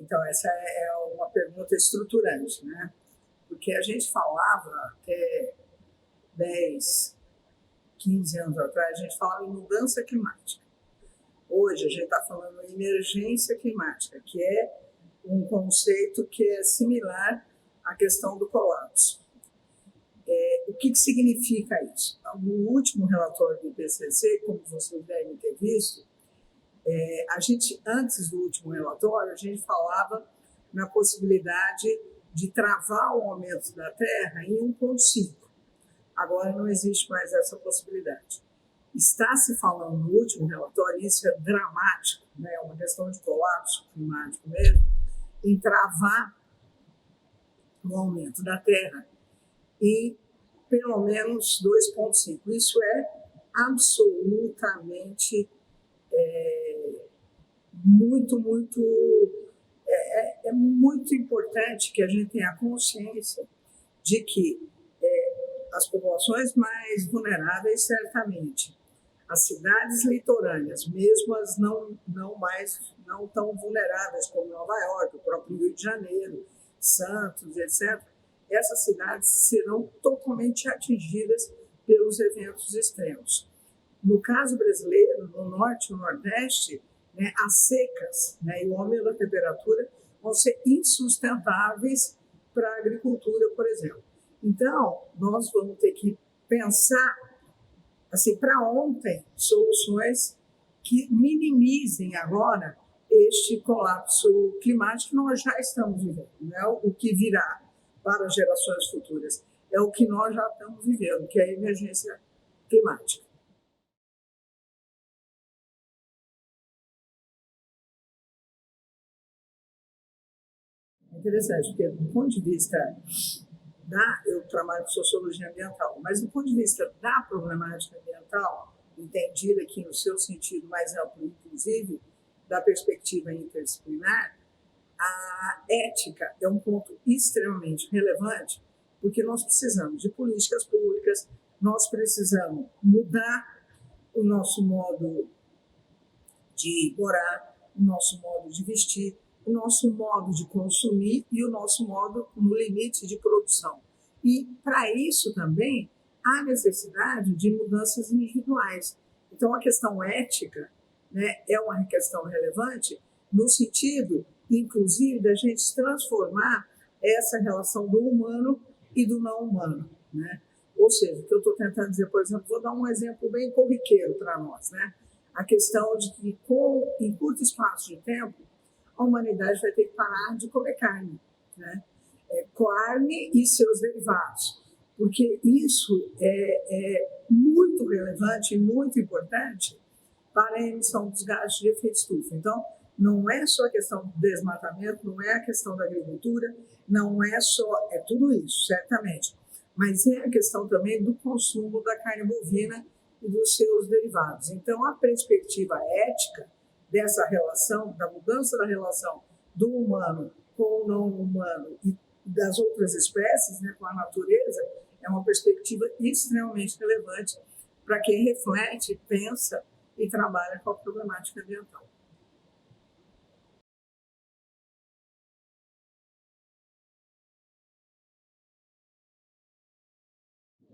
Então, essa é uma pergunta estruturante, né? Porque a gente falava até 10, 15 anos atrás, a gente falava em mudança climática. Hoje, a gente está falando em emergência climática, que é um conceito que é similar à questão do colapso. O que significa isso? No último relatório do IPCC, como vocês devem ter visto, antes do último relatório, a gente falava na possibilidade de travar o aumento da Terra em 1,5. Agora não existe mais essa possibilidade. Está se falando no último relatório, isso é dramático, né? É uma questão de colapso climático mesmo, em travar o aumento da Terra em pelo menos 2,5. Isso é absolutamente muito importante que a gente tenha consciência de que as populações mais vulneráveis, certamente, as cidades litorâneas, mesmo as não tão vulneráveis como Nova York, o próprio Rio de Janeiro, Santos, etc., essas cidades serão totalmente atingidas pelos eventos extremos. No caso brasileiro, no norte e no nordeste, né, as secas, né, e o aumento da temperatura vão ser insustentáveis para a agricultura, por exemplo. Então, nós vamos ter que pensar, assim, para ontem, soluções que minimizem agora este colapso climático que nós já estamos vivendo. Não é o que virá para as gerações futuras, é o que nós já estamos vivendo, que é a emergência climática. Interessante, porque do ponto de vista eu trabalho com sociologia ambiental, mas do ponto de vista da problemática ambiental, entendida aqui no seu sentido mais amplo, inclusive da perspectiva interdisciplinar, a ética é um ponto extremamente relevante, porque nós precisamos de políticas públicas, nós precisamos mudar o nosso modo de morar, o nosso modo de vestir, o nosso modo de consumir e o nosso modo, no limite, de produção. E, para isso também, há necessidade de mudanças individuais. Então, a questão ética, né, é uma questão relevante no sentido, inclusive, da gente transformar essa relação do humano e do não humano, né? Ou seja, o que eu estou tentando dizer, por exemplo, vou dar um exemplo bem corriqueiro para nós, né? A questão de que, em curto espaço de tempo, a humanidade vai ter que parar de comer carne, né? Carne e seus derivados, porque isso é muito relevante e muito importante para a emissão dos gases de efeito estufa. Então, não é só a questão do desmatamento, não é a questão da agricultura, não é só, é tudo isso, certamente, mas é a questão também do consumo da carne bovina e dos seus derivados. Então, a perspectiva ética dessa relação, da mudança da relação do humano com o não humano e das outras espécies, né, com a natureza, é uma perspectiva extremamente relevante para quem reflete, pensa e trabalha com a problemática ambiental.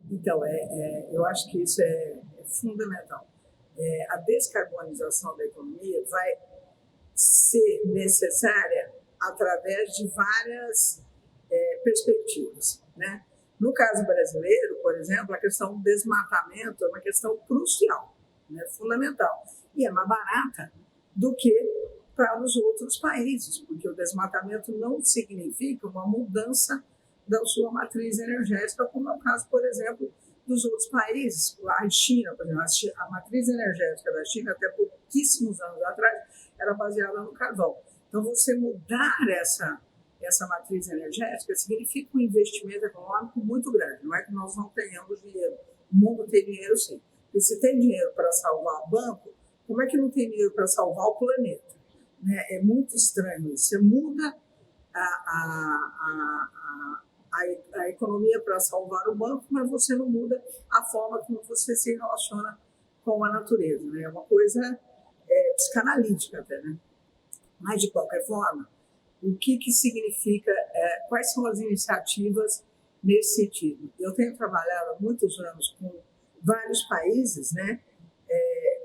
Então, eu acho que isso é fundamental. A descarbonização da economia vai ser necessária através de várias perspectivas, né? No caso brasileiro, por exemplo, a questão do desmatamento é uma questão crucial, né? Fundamental, e é mais barata do que para os outros países, porque o desmatamento não significa uma mudança da sua matriz energética, como é o caso, por exemplo, dos outros países. A China, por exemplo, a matriz energética da China, até pouquíssimos anos atrás, era baseada no carvão. Então, você mudar essa matriz energética significa um investimento econômico muito grande. Não é que nós não tenhamos dinheiro. O mundo tem dinheiro, sim. E se tem dinheiro para salvar o banco, como é que não tem dinheiro para salvar o planeta? Né? É muito estranho isso. Você muda a economia para salvar o banco, mas você não muda a forma como você se relaciona com a natureza. Né? É uma coisa psicanalítica até, né? Mas, de qualquer forma, o que significa, quais são as iniciativas nesse sentido. Eu tenho trabalhado há muitos anos com vários países, né,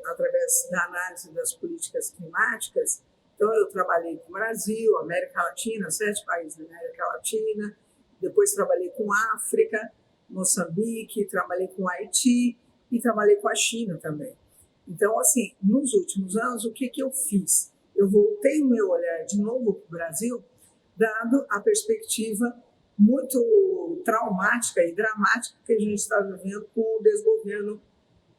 através da análise das políticas climáticas. Então, eu trabalhei com o Brasil, América Latina, 7 países da América Latina, depois trabalhei com África, Moçambique, trabalhei com Haiti e trabalhei com a China também. Então, assim, nos últimos anos, o que eu fiz? Eu voltei o meu olhar de novo para o Brasil, dado a perspectiva muito traumática e dramática que a gente está vivendo com o desgoverno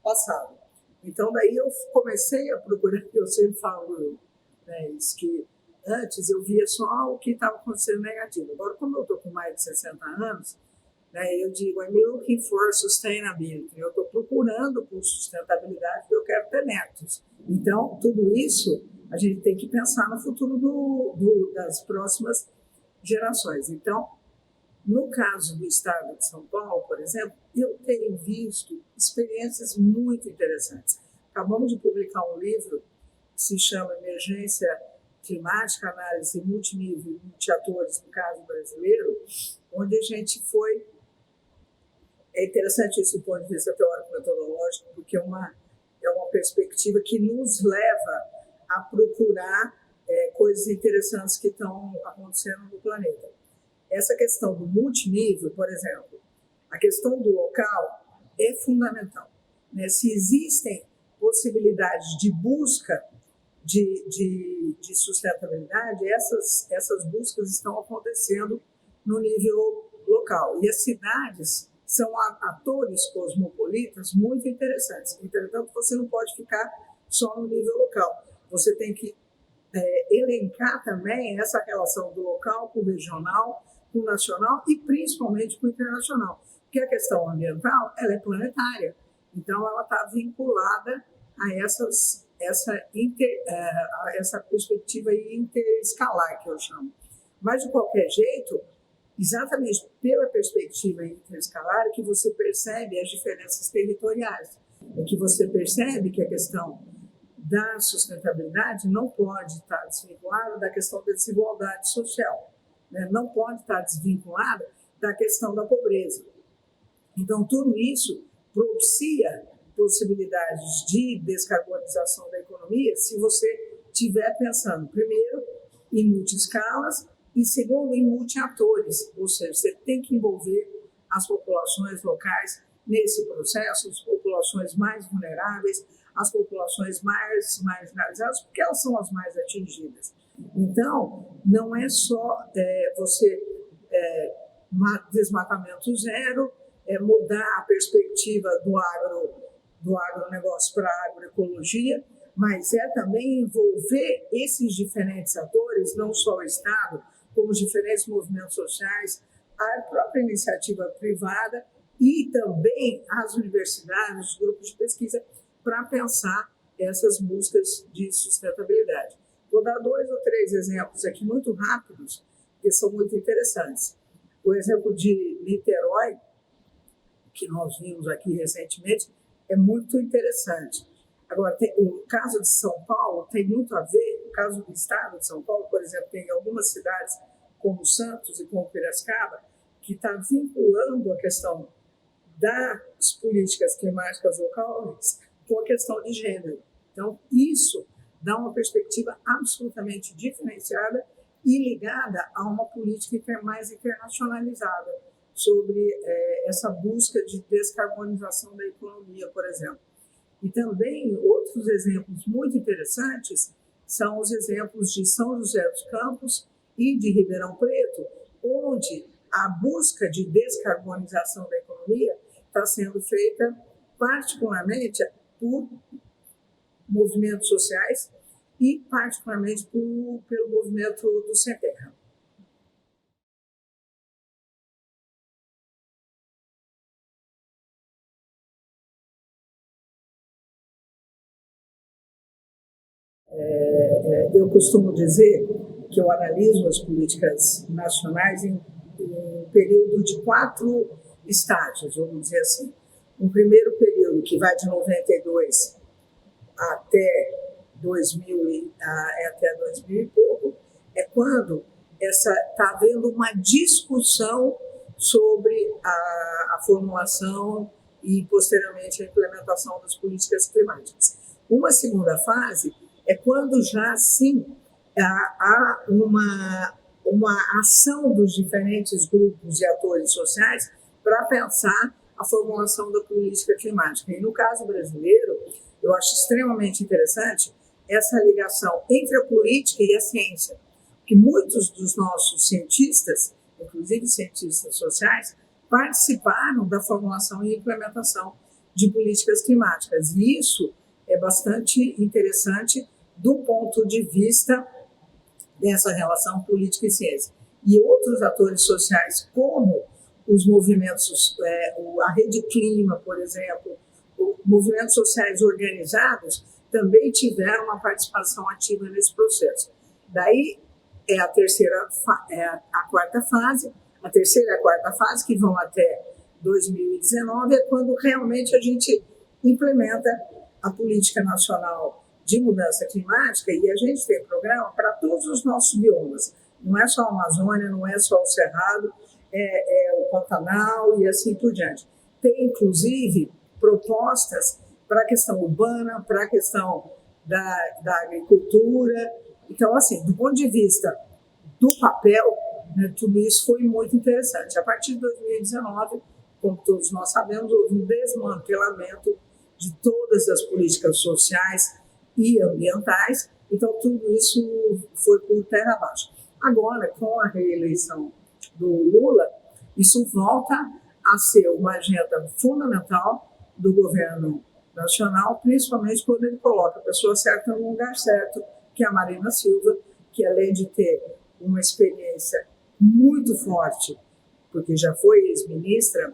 passado. Então, daí eu comecei a procurar, eu sempre falo, né, isso, que antes eu via só o que estava acontecendo negativo. Agora, como eu estou com mais de 60 anos, né, eu digo, I'm looking for sustainability. Eu estou procurando por sustentabilidade porque eu quero ter netos. Então, tudo isso a gente tem que pensar no futuro das próximas gerações. Então, no caso do estado de São Paulo, por exemplo, eu tenho visto experiências muito interessantes. Acabamos de publicar um livro que se chama Emergência Climática, Análise Multinível e Multiatores no caso brasileiro, onde a gente foi... É interessante isso do ponto de vista teórico-metodológico, porque é uma perspectiva que nos leva a procurar coisas interessantes que estão acontecendo no planeta. Essa questão do multinível, por exemplo, a questão do local é fundamental, né? Se existem possibilidades de busca de sustentabilidade, essas buscas estão acontecendo no nível local. E as cidades são atores cosmopolitas muito interessantes. Entretanto, você não pode ficar só no nível local. Você tem que elencar também essa relação do local com o regional, com o nacional e principalmente com o internacional. Porque a questão ambiental ela é planetária. Então, ela está vinculada a essa perspectiva interescalar, que eu chamo. Mas, de qualquer jeito, exatamente pela perspectiva interescalar, que você percebe as diferenças territoriais, é que você percebe que a questão da sustentabilidade não pode estar desvinculada da questão da desigualdade social, né? Não pode estar desvinculada da questão da pobreza. Então, tudo isso propicia possibilidades de descarbonização da economia se você estiver pensando, primeiro, em multiescalas e, segundo, em multiatores, ou seja, você tem que envolver as populações locais nesse processo, as populações mais vulneráveis, as populações mais marginalizadas, porque elas são as mais atingidas. Então, não é só desmatamento zero, mudar a perspectiva do agronegócio para a agroecologia, mas é também envolver esses diferentes atores, não só o Estado, como os diferentes movimentos sociais, a própria iniciativa privada e também as universidades, os grupos de pesquisa, para pensar essas buscas de sustentabilidade. Vou dar 2 ou 3 exemplos aqui muito rápidos, que são muito interessantes. O exemplo de Niterói, que nós vimos aqui recentemente, é muito interessante. Agora, o caso de São Paulo tem muito a ver, o caso do estado de São Paulo, por exemplo, tem algumas cidades como Santos e como Piracicaba, que está vinculando a questão das políticas climáticas locais com a questão de gênero. Então, isso dá uma perspectiva absolutamente diferenciada e ligada a uma política mais internacionalizada sobre essa busca de descarbonização da economia, por exemplo. E também outros exemplos muito interessantes são os exemplos de São José dos Campos e de Ribeirão Preto, onde a busca de descarbonização da economia está sendo feita particularmente por movimentos sociais e particularmente pelo movimento do Sem Terra. Eu costumo dizer que eu analiso as políticas nacionais em um período de 4 estágios, vamos dizer assim. Um primeiro período que vai de 92 até 2000 e pouco, é quando está havendo uma discussão sobre a formulação e, posteriormente, a implementação das políticas climáticas. Uma segunda fase é quando já, sim, há uma ação dos diferentes grupos e atores sociais para pensar a formulação da política climática. E, no caso brasileiro, eu acho extremamente interessante essa ligação entre a política e a ciência, que muitos dos nossos cientistas, inclusive cientistas sociais, participaram da formulação e implementação de políticas climáticas. E isso é bastante interessante do ponto de vista dessa relação política e ciência. E outros atores sociais, como os movimentos, a Rede Clima, por exemplo, movimentos sociais organizados, também tiveram uma participação ativa nesse processo. Daí é a terceira, a quarta fase, a terceira e a quarta fase, que vão até 2019, é quando realmente a gente implementa a Política Nacional de Mudança Climática, e a gente tem programa para todos os nossos biomas. Não é só a Amazônia, não é só o Cerrado, é o Pantanal e assim por diante. Tem, inclusive, propostas para a questão urbana, para a questão da agricultura. Então, assim, do ponto de vista do papel, né, tudo isso foi muito interessante. A partir de 2019, como todos nós sabemos, houve um desmantelamento de todas as políticas sociais e ambientais, então tudo isso foi por terra abaixo. Agora, com a reeleição do Lula, isso volta a ser uma agenda fundamental do governo nacional, principalmente quando ele coloca a pessoa certa no lugar certo, que é a Marina Silva, que além de ter uma experiência muito forte, porque já foi ex-ministra,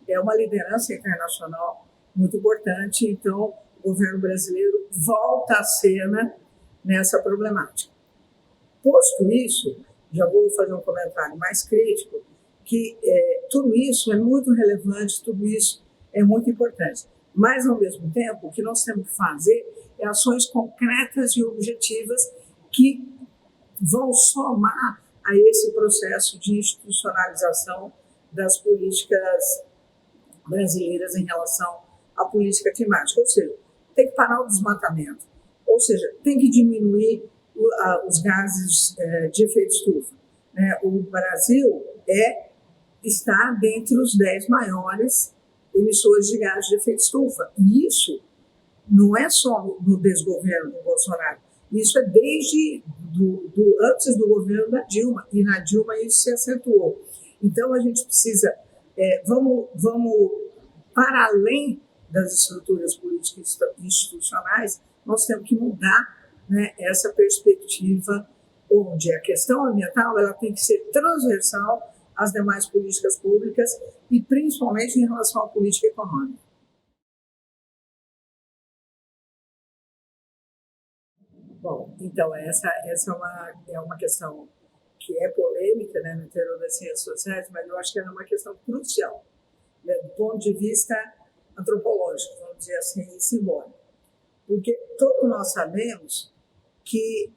é uma liderança internacional muito importante. Então, o governo brasileiro volta à cena nessa problemática. Posto isso, já vou fazer um comentário mais crítico, que tudo isso é muito relevante, tudo isso é muito importante. Mas, ao mesmo tempo, o que nós temos que fazer é ações concretas e objetivas que vão somar a esse processo de institucionalização das políticas brasileiras em relação à política climática. Ou seja, tem que parar o desmatamento, ou seja, tem que diminuir os gases de efeito estufa. O Brasil está dentre os 10 maiores emissores de gases de efeito estufa. E isso não é só no desgoverno do Bolsonaro, isso é desde antes do governo da Dilma, e na Dilma isso se acentuou. Então a gente precisa, vamos para além das estruturas políticas institucionais, nós temos que mudar, né, essa perspectiva, onde a questão ambiental ela tem que ser transversal às demais políticas públicas e principalmente em relação à política econômica. Bom, então essa é uma questão que é polêmica, né, no interior das ciências sociais, mas eu acho que ela é uma questão crucial, né, do ponto de vista antropológico, vamos dizer assim, e simbólico. Porque todos nós sabemos que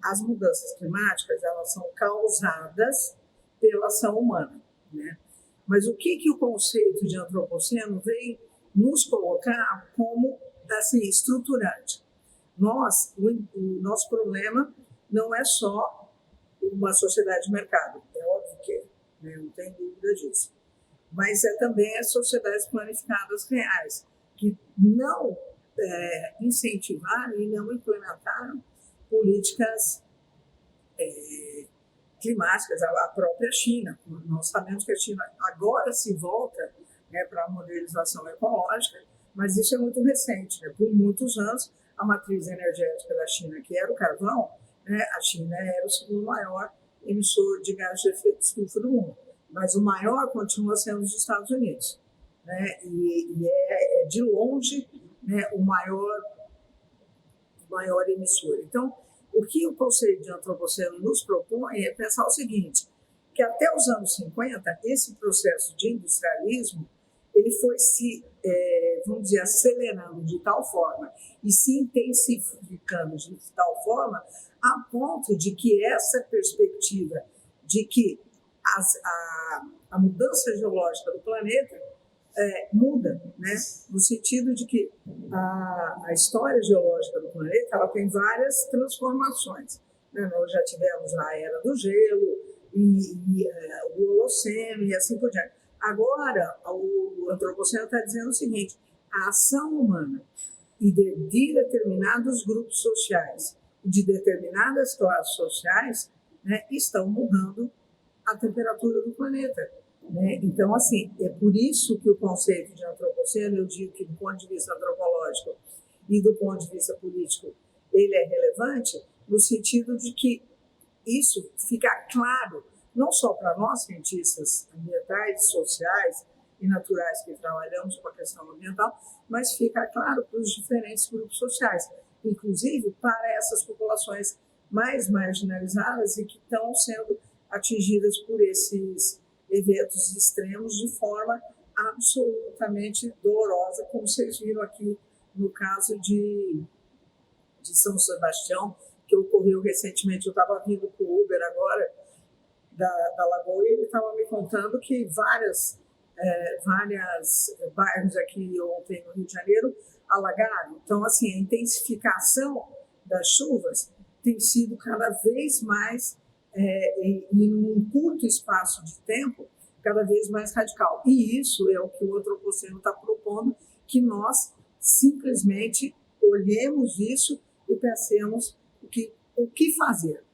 as mudanças climáticas elas são causadas pela ação humana, né? Mas o que o conceito de antropoceno vem nos colocar como assim, estruturante? O nosso problema não é só uma sociedade de mercado, é óbvio que é, né? Não tem dúvida disso. Mas também as sociedades planificadas reais, que não incentivaram e não implementaram políticas climáticas. A própria China, nós sabemos que a China agora se volta, né, para a modernização ecológica, mas isso é muito recente, né? Por muitos anos, a matriz energética da China, que era o carvão, né, a China era o segundo maior emissor de gás de efeito estufa do mundo, mas o maior continua sendo os Estados Unidos, né? E é de longe, né, o maior emissor. Então, o que o conceito de antropoceno nos propõe é pensar o seguinte, que até os anos 50, esse processo de industrialismo, ele foi se vamos dizer, acelerando de tal forma e se intensificando de tal forma a ponto de que essa perspectiva de que a mudança geológica do planeta muda, né? No sentido de que a história geológica do planeta ela tem várias transformações. Né? Nós já tivemos a Era do Gelo, o Holoceno e assim por diante. Agora, o antropoceno está dizendo o seguinte: a ação humana e de determinados grupos sociais, de determinadas classes sociais, né, estão mudando a temperatura do planeta. Né? Então, assim, é por isso que o conceito de antropoceno, eu digo que do ponto de vista antropológico e do ponto de vista político, ele é relevante no sentido de que isso fica claro, não só para nós, cientistas ambientais, sociais e naturais que trabalhamos com a questão ambiental, mas fica claro para os diferentes grupos sociais, inclusive para essas populações mais marginalizadas e que estão sendo atingidas por esses eventos extremos de forma absolutamente dolorosa, como vocês viram aqui no caso de São Sebastião, que ocorreu recentemente. Eu estava vindo com o Uber agora da Lagoa e ele estava me contando que várias bairros aqui ontem no Rio de Janeiro alagaram. Então, assim, a intensificação das chuvas tem sido cada vez mais, em um curto espaço de tempo, cada vez mais radical. E isso é o que o antropoceno está propondo, que nós simplesmente olhemos isso e pensemos o que fazer.